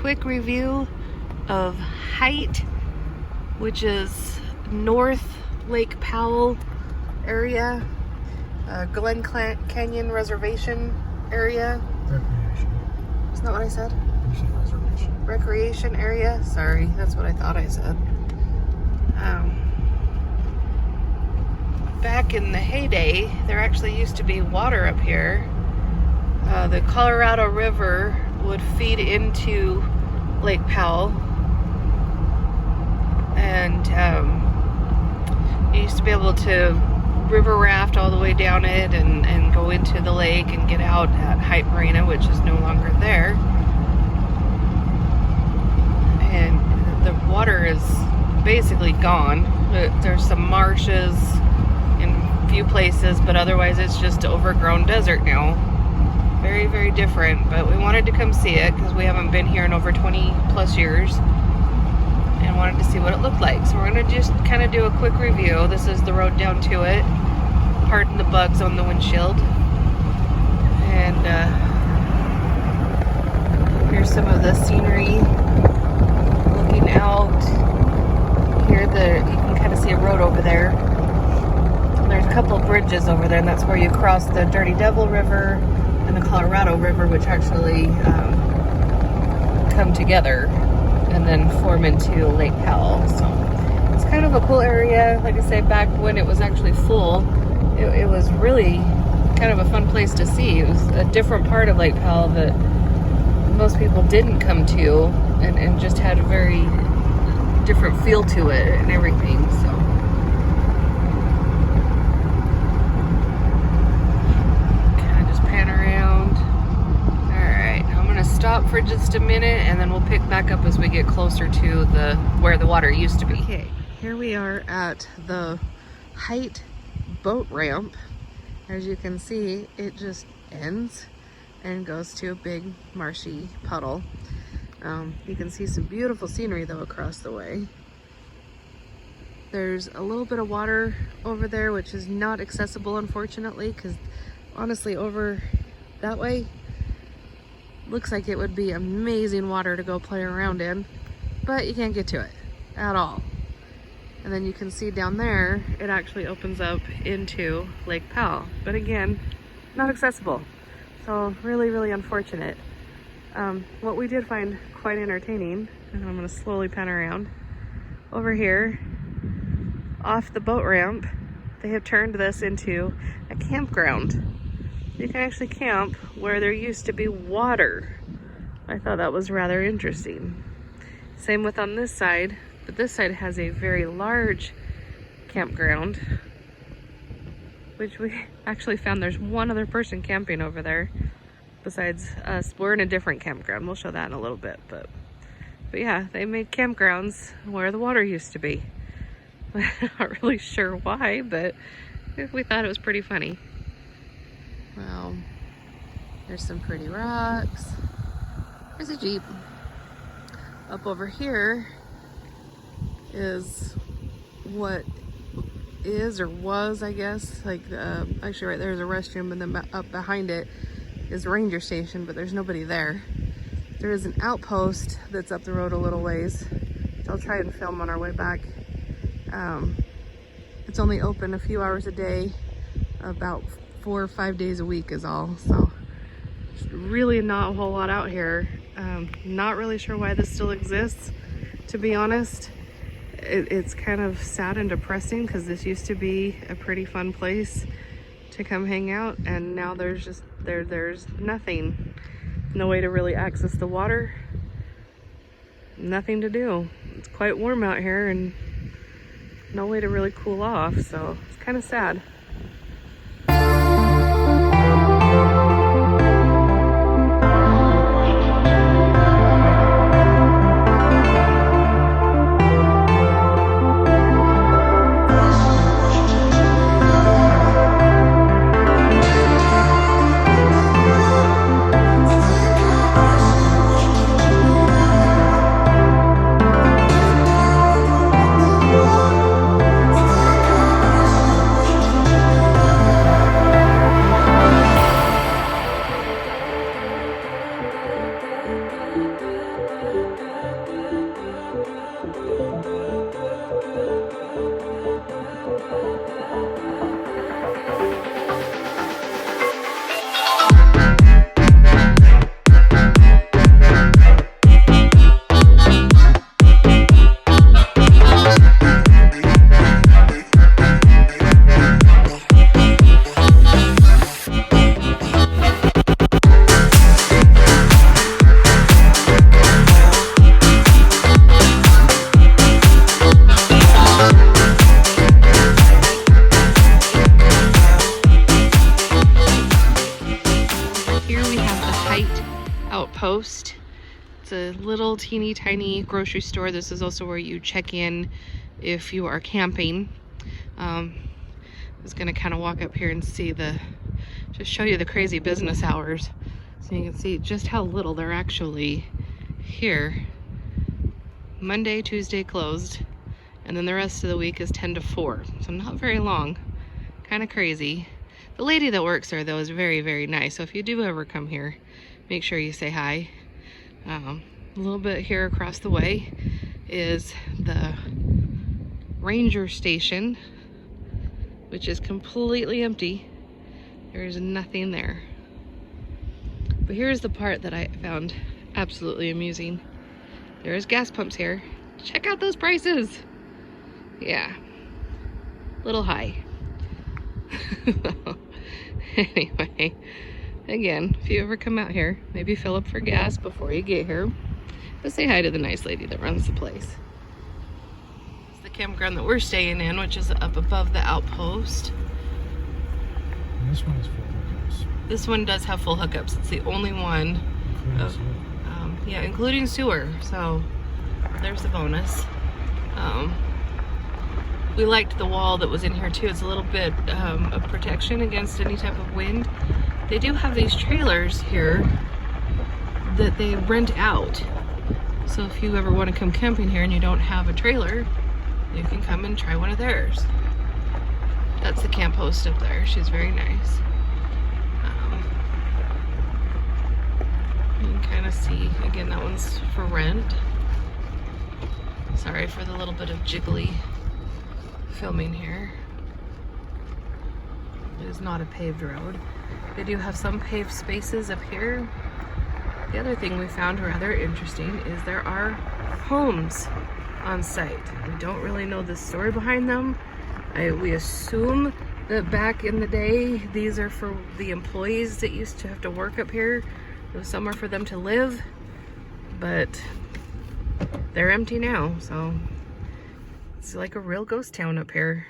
quick review of Hite, which is North Lake Powell area, Glen Canyon Reservation area. Recreation. Isn't that what I said? You said reservation. Recreation area. Sorry, that's what I thought I said. Back in the heyday, there actually used to be water up here. The Colorado River would feed into Lake Powell, and you used to be able to river raft all the way down it and go into the lake and get out at Hite Marina, which is no longer there. And the water is basically gone. There's some marshes in a few places, but otherwise it's just overgrown desert now. Very, very different, but we wanted to come see it because we haven't been here in over 20 plus years and wanted to see what it looked like. So we're going to just kind of do a quick review. This is the road down to it. Pardon the bugs on the windshield. And here's some of the scenery. Looking out here, you can kind of see a road over there. There's a couple of bridges over there, and that's where you cross the Dirty Devil River and the Colorado River, which actually come together and then form into Lake Powell. So it's kind of a cool area. Like I say, back when it was actually full, it was really kind of a fun place to see. It was a different part of Lake Powell that most people didn't come to, and just had a very different feel to it and everything. So stop for just a minute and then we'll pick back up as we get closer to where the water used to be. Okay, here we are at the Hite boat ramp. As you can see, it just ends and goes to a big marshy puddle. You can see some beautiful scenery though across the way. There's a little bit of water over there which is not accessible, unfortunately, because honestly over that way looks like it would be amazing water to go play around in, but you can't get to it at all. And then you can see down there, it actually opens up into Lake Powell, but again, not accessible. So really, really unfortunate. What we did find quite entertaining, and I'm gonna slowly pan around, over here, off the boat ramp, they have turned this into a campground. You can actually camp where there used to be water. I thought that was rather interesting. Same with on this side, but this side has a very large campground, which we actually found there's one other person camping over there besides us. We're in a different campground. We'll show that in a little bit, but yeah, they made campgrounds where the water used to be. Not really sure why, but we thought it was pretty funny. Well, there's some pretty rocks. There's a Jeep. Up over here is what is or was, I guess, like actually right there's a restroom, and then up behind it is a ranger station, but there's nobody there. There is an outpost that's up the road a little ways, which I'll try and film on our way back. It's only open a few hours a day, about 4 or 5 days a week is all. So really not a whole lot out here. Not really sure why this still exists, to be honest. It's kind of sad and depressing because this used to be a pretty fun place to come hang out, and now there's just there's nothing. No way to really access the water. Nothing to do. It's quite warm out here and no way to really cool off, so it's kind of sad. Hite outpost. It's a little teeny tiny grocery store. This is also where you check in if you are camping. I was gonna kind of walk up here and see just show you the crazy business hours so you can see just how little they're actually here. Monday, Tuesday closed, and then the rest of the week is 10 to 4, so not very long. Kind of crazy. The lady that works there though is very, very nice, so if you do ever come here, make sure you say hi. A little bit here across the way is the ranger station, which is completely empty. There is nothing there. But here's the part that I found absolutely amusing. There's gas pumps here. Check out those prices. Yeah, little high. Anyway, again, if you ever come out here, maybe fill up for gas before you get here. But say hi to the nice lady that runs the place. It's the campground that we're staying in, which is up above the outpost. And this one is full hookups. This one does have full hookups. It's the only one. Including sewer. Yeah, including sewer. So there's the bonus. We liked the wall that was in here too. It's a little bit of protection against any type of wind. They do have these trailers here that they rent out. So if you ever want to come camping here and you don't have a trailer, you can come and try one of theirs. That's the camp host up there. She's very nice. You can kind of see, again, that one's for rent. Sorry for the little bit of jiggly filming here. It is not a paved road. They do have some paved spaces up here. The other thing we found rather interesting is there are homes on site. We don't really know the story behind them. We assume that back in the day, these are for the employees that used to have to work up here. It was somewhere for them to live, but they're empty now, so it's like a real ghost town up here.